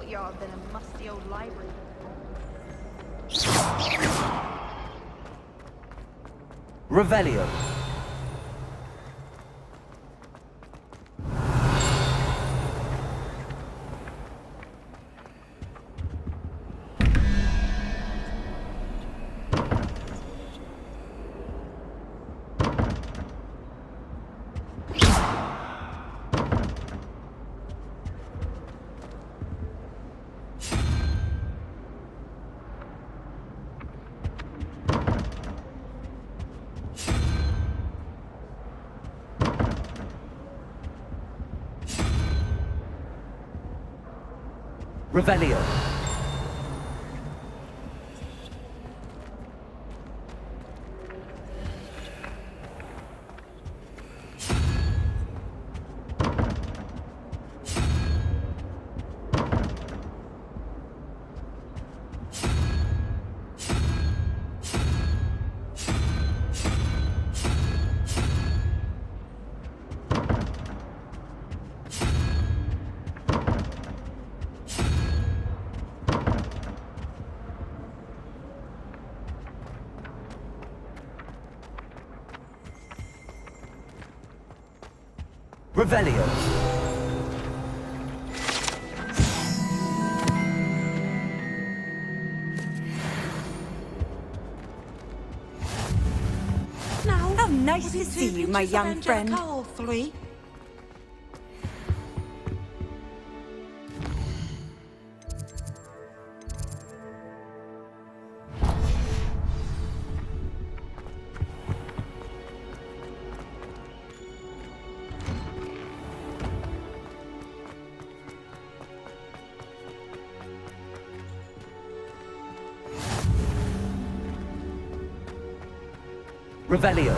courtyard than a musty old library. Revelio. Revelio. Revelio. Now, How nice to see you, my young friend. Three. Revelio.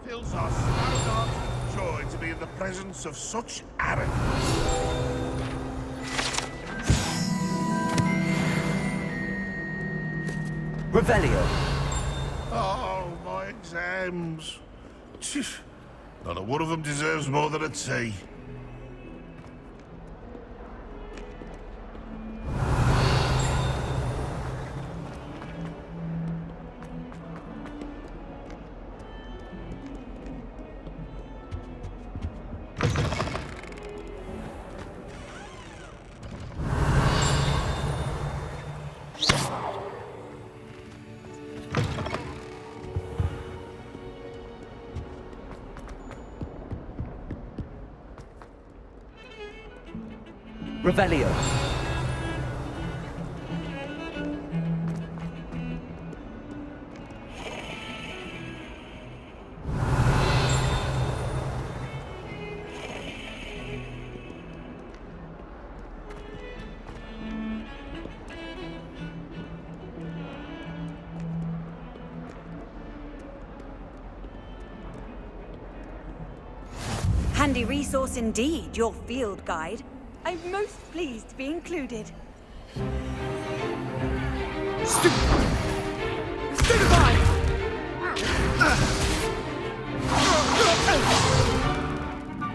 Fills us no joy to be in the presence of such arrogance. Revelio. Oh, my exams. Phew. Not a one of them deserves more than a tea. Revelio. Handy resource indeed, your field guide. I'm most pleased to be included. Stupefy!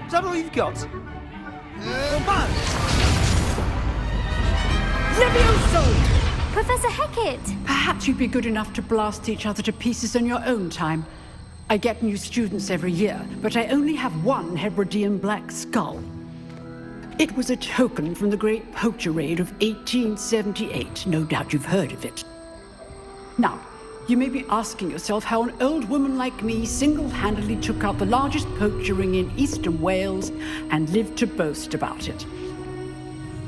Is that all you've got? Levioso! Professor Hecat! Perhaps you'd be good enough to blast each other to pieces in your own time. I get new students every year, but I only have one Hebridean black skull. It was a token from the Great Poacher Raid of 1878. No doubt you've heard of it. Now, you may be asking yourself how an old woman like me single-handedly took out the largest poacher ring in eastern Wales and lived to boast about it.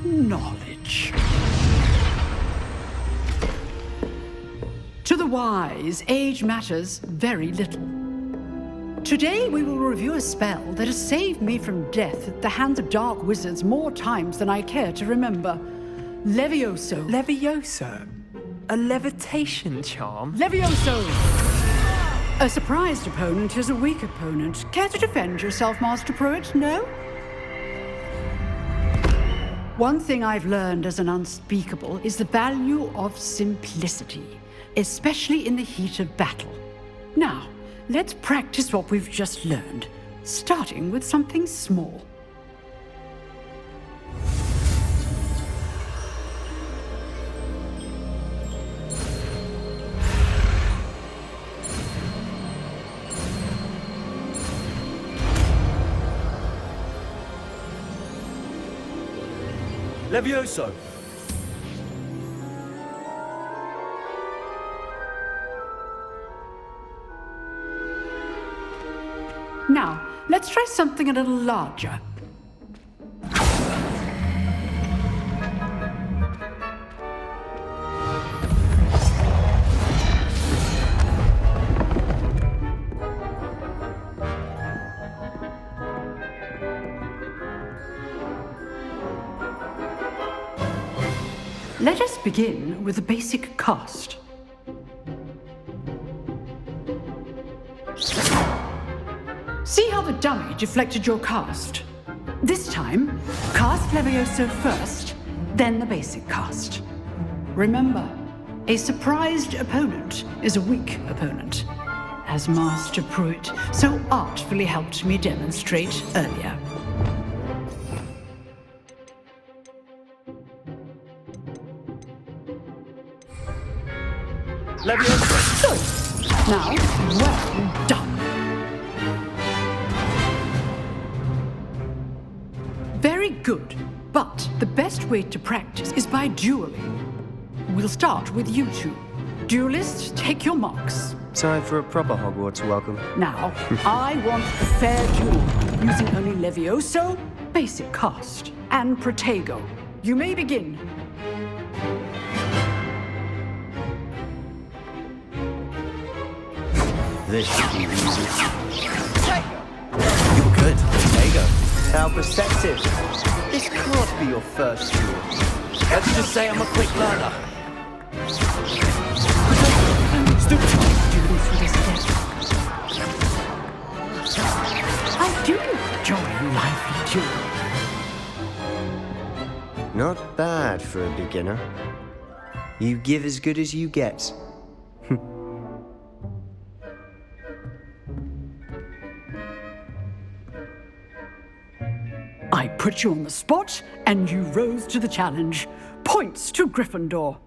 Knowledge. To the wise, age matters very little. Today we will review a spell that has saved me from death at the hands of dark wizards more times than I care to remember. Levioso. Levioso? A levitation charm? Levioso! A surprised opponent is a weak opponent. Care to defend yourself, Master Pruitt? No? One thing I've learned as an unspeakable is the value of simplicity, especially in the heat of battle. Now, let's practice what we've just learned, starting with something small. Levioso. Now, let's try something a little larger. Let us begin with the basic cast. See how the dummy deflected your cast? This time, cast Levioso first, then the basic cast. Remember, a surprised opponent is a weak opponent, as Master Pruitt so artfully helped me demonstrate earlier. Levioso. Good. Now, well done. Very good, but the best way to practice is by dueling. We'll start with you two. Duelists, take your marks. Time for a proper Hogwarts welcome. Now, I want a fair duel, using only Levioso, basic cast, and Protego. You may begin. This should be easy. You were good. There you go. How perceptive. This can't be your first duel. Let's just say I'm a quick learner. Duels with a step. I do enjoy lively dueling. Not bad for a beginner. You give as good as you get. I put you on the spot, and you rose to the challenge. Points to Gryffindor.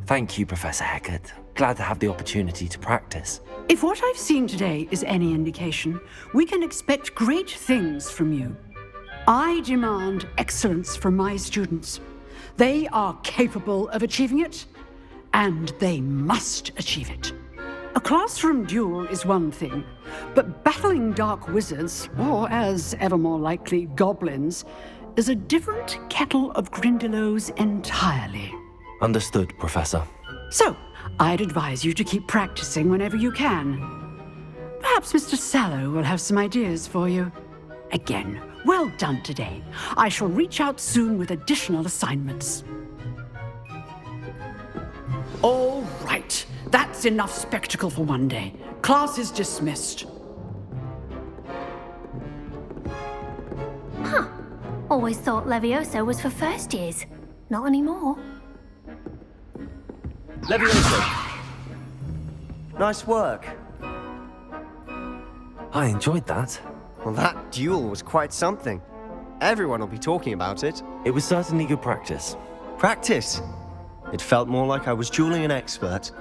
Thank you, Professor Heckard. Glad to have the opportunity to practice. If what I've seen today is any indication, we can expect great things from you. I demand excellence from my students. They are capable of achieving it, and they must achieve it. A classroom duel is one thing, but battling dark wizards, or as ever more likely, goblins, is a different kettle of Grindylows entirely. Understood, Professor. So, I'd advise you to keep practicing whenever you can. Perhaps Mr. Sallow will have some ideas for you. Again, well done today. I shall reach out soon with additional assignments. All right. That's enough spectacle for one day. Class is dismissed. Huh. Always thought Levioso was for first years. Not anymore. Levioso. Nice work. I enjoyed that. Well, that duel was quite something. Everyone will be talking about it. It was certainly good practice. Practice? It felt more like I was dueling an expert.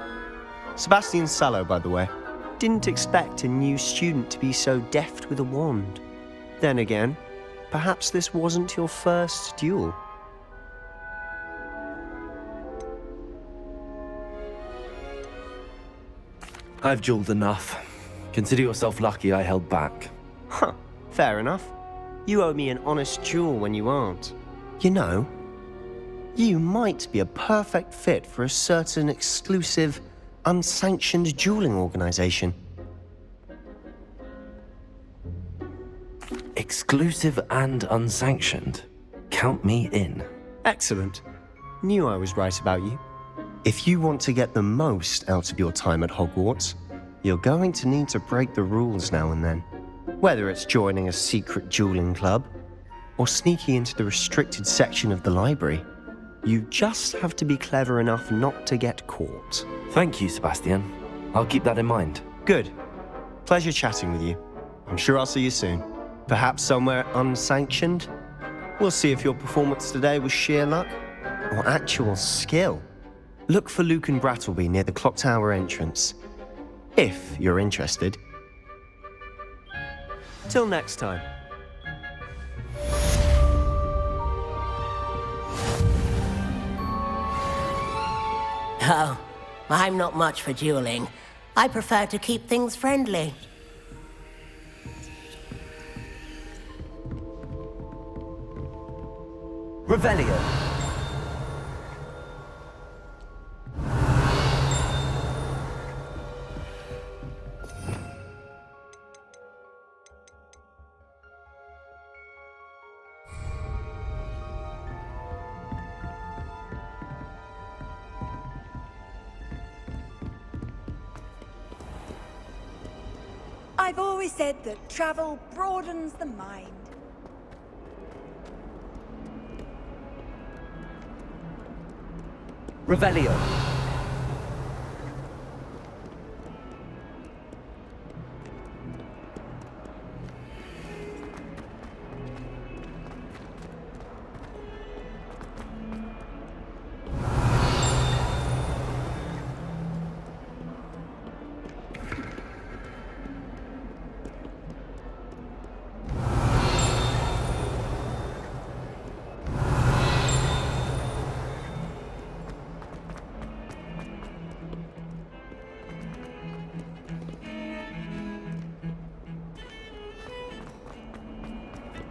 Sebastian Sallow, by the way. Didn't expect a new student to be so deft with a wand. Then again, perhaps this wasn't your first duel. I've dueled enough. Consider yourself lucky I held back. Huh, fair enough. You owe me an honest duel when you aren't. You know, you might be a perfect fit for a certain exclusive, unsanctioned dueling organization. Exclusive and unsanctioned. Count me in. Excellent. Knew I was right about you. If you want to get the most out of your time at Hogwarts, you're going to need to break the rules now and then. Whether it's joining a secret dueling club or sneaking into the restricted section of the library, you just have to be clever enough not to get caught. Thank you, Sebastian. I'll keep that in mind. Good. Pleasure chatting with you. I'm sure I'll see you soon. Perhaps somewhere unsanctioned? We'll see if your performance today was sheer luck or actual skill. Look for Luke and Brattleby near the clock tower entrance, if you're interested. Till next time. Oh, I'm not much for dueling. I prefer to keep things friendly. Revelio. I've always said that travel broadens the mind. Revelio.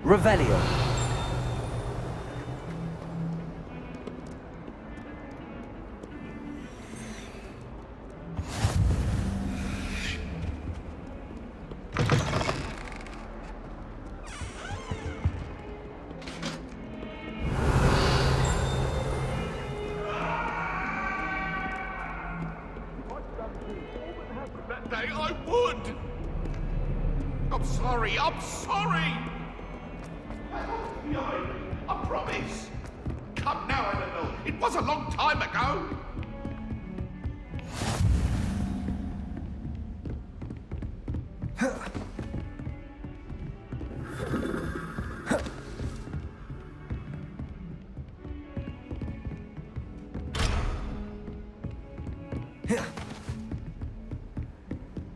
Revelio. That day I would! I'm sorry, I'm sorry! I promise! Come now, Annabelle. It was a long time ago!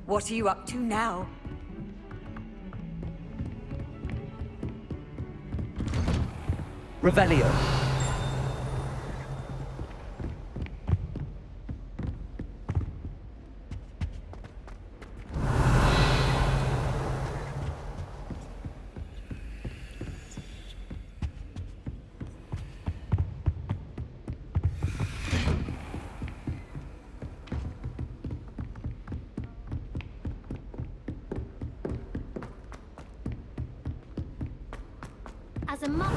What are you up to now? Revelio. As a mother.